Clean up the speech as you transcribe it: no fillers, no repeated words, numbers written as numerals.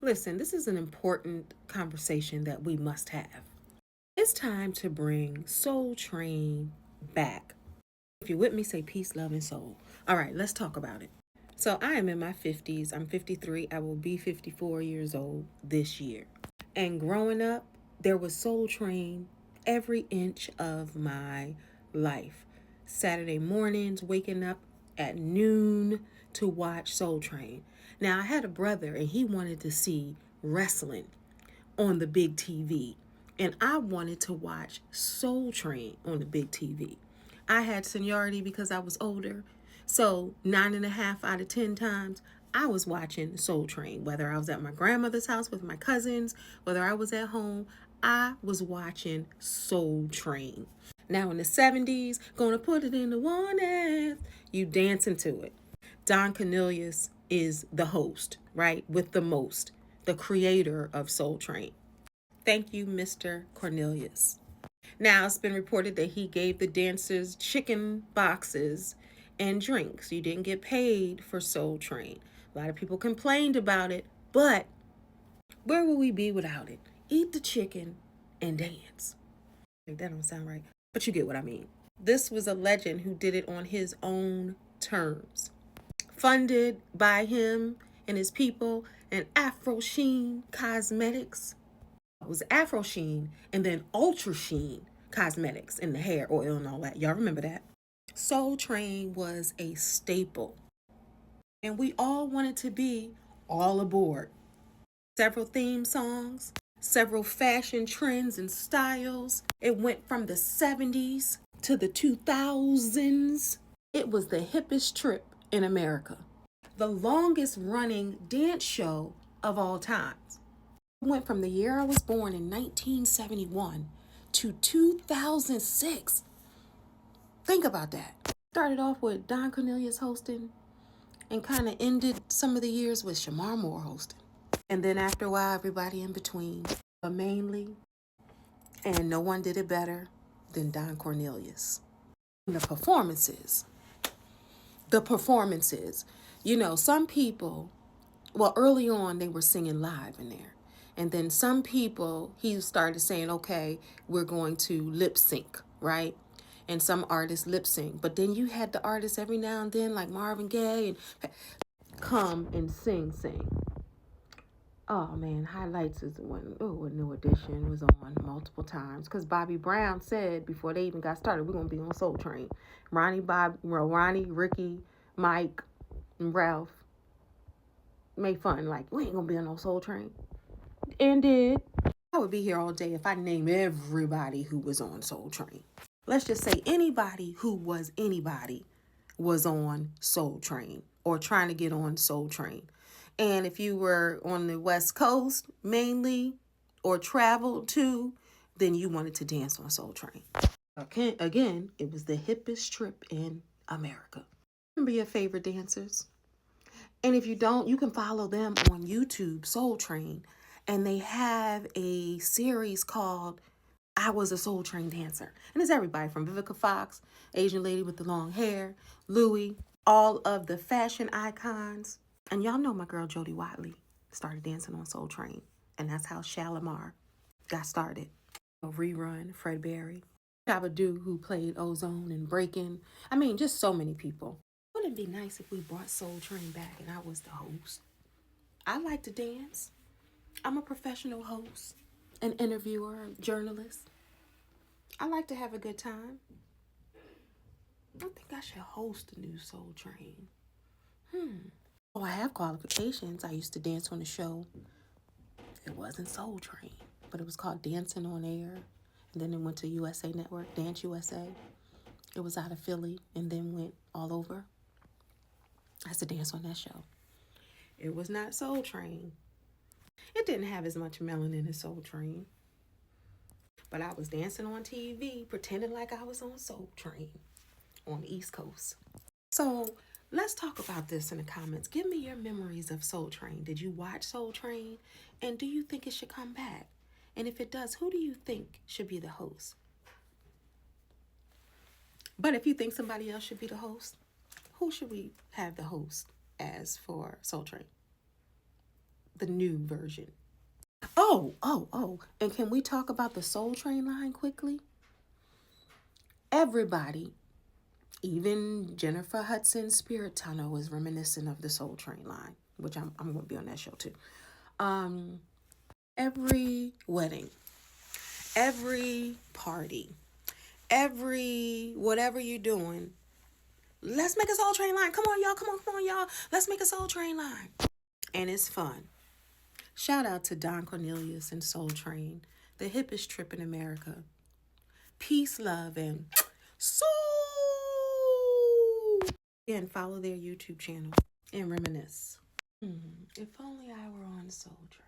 Listen, this is an important conversation that we must have. It's time to bring Soul Train back. If you're with me, say peace, love, and soul. All right, let's talk about it. So I am in my 50s. I'm 53. I will be 54 years old this year. And growing up, there was Soul Train every inch of my life. Saturday mornings, waking up at noon to watch Soul Train. Now, I had a brother and he wanted to see wrestling on the big TV. And I wanted to watch Soul Train on the big TV. I had seniority because I was older. So 9.5 out of 10 times, I was watching Soul Train. Whether I was at my grandmother's house with my cousins, whether I was at home, I was watching Soul Train. Now in the 70s, gonna put it in the 1F, you dancing to it. Don Cornelius is the host, right? With the most, the creator of Soul Train. Thank you, Mr. Cornelius. Now, it's been reported that he gave the dancers chicken boxes and drinks. You didn't get paid for Soul Train. A lot of people complained about it, but where would we be without it? Eat the chicken and dance. That don't sound right, but you get what I mean. This was a legend who did it on his own terms. Funded by him and his people and Afro Sheen Cosmetics. It was Afro Sheen and then Ultra Sheen Cosmetics in the hair oil and all that. Y'all remember that? Soul Train was a staple. And we all wanted to be all aboard. Several theme songs, several fashion trends and styles. It went from the 70s to the 2000s. It was the hippest trip in America. The longest running dance show of all times. It went from the year I was born in 1971 to 2006. Think about that. Started off with Don Cornelius hosting and kind of ended some of the years with Shamar Moore hosting. And then after a while, everybody in between. But mainly, and no one did it better than Don Cornelius. And the performances. You know, some people, well, early on, they were singing live in there. And then some people, he started saying, okay, we're going to lip sync, right? And some artists lip sync. But then you had the artists every now and then, like Marvin Gaye, and come and sing. Oh, man, highlights is when a New Edition was on multiple times. Because Bobby Brown said before they even got started, we're going to be on Soul Train. Ronnie, Ricky, Mike, and Ralph made fun, like, we ain't going to be on no Soul Train. And did. I would be here all day if I name everybody who was on Soul Train. Let's just say anybody who was anybody was on Soul Train or trying to get on Soul Train. And if you were on the West Coast mainly or traveled to, then you wanted to dance on Soul Train. Okay, again, it was the hippest trip in America. Remember your favorite dancers? And if you don't, you can follow them on YouTube, Soul Train. And they have a series called I Was a Soul Train Dancer. And it's everybody from Vivica Fox, Asian lady with the long hair, Louis, all of the fashion icons. And y'all know my girl Jody Watley started dancing on Soul Train. And that's how Shalimar got started. A rerun, Fred Berry, Shabba-Doo, who played Ozone and Breakin'. I mean, just so many people. Wouldn't it be nice if we brought Soul Train back and I was the host? I like to dance. I'm a professional host, an interviewer, a journalist. I like to have a good time. I think I should host a new Soul Train. Oh, I have qualifications. I used to dance on a show. It wasn't Soul Train, but it was called Dancing on Air. And then it went to USA Network, Dance USA. It was out of Philly and then went all over. I used to dance on that show. It was not Soul Train. It didn't have as much melanin as Soul Train. But I was dancing on TV, pretending like I was on Soul Train on the East Coast. So let's talk about this in the comments. Give me your memories of Soul Train. Did you watch Soul Train? And do you think it should come back? And if it does, who do you think should be the host? But if you think somebody else should be the host, who should we have the host as for Soul Train? the new version. Oh. And can we talk about the Soul Train line quickly? Everybody, even Jennifer Hudson's Spirit Tunnel is reminiscent of the Soul Train line, which I'm going to be on that show too. Every wedding, every party, every whatever you're doing, let's make a Soul Train line. Come on, y'all. Come on, y'all. Let's make a Soul Train line. And it's fun. Shout out to Don Cornelius and Soul Train, the hippest trip in America. Peace, love, and soul. And follow their YouTube channel and reminisce. If only I were on Soul Train.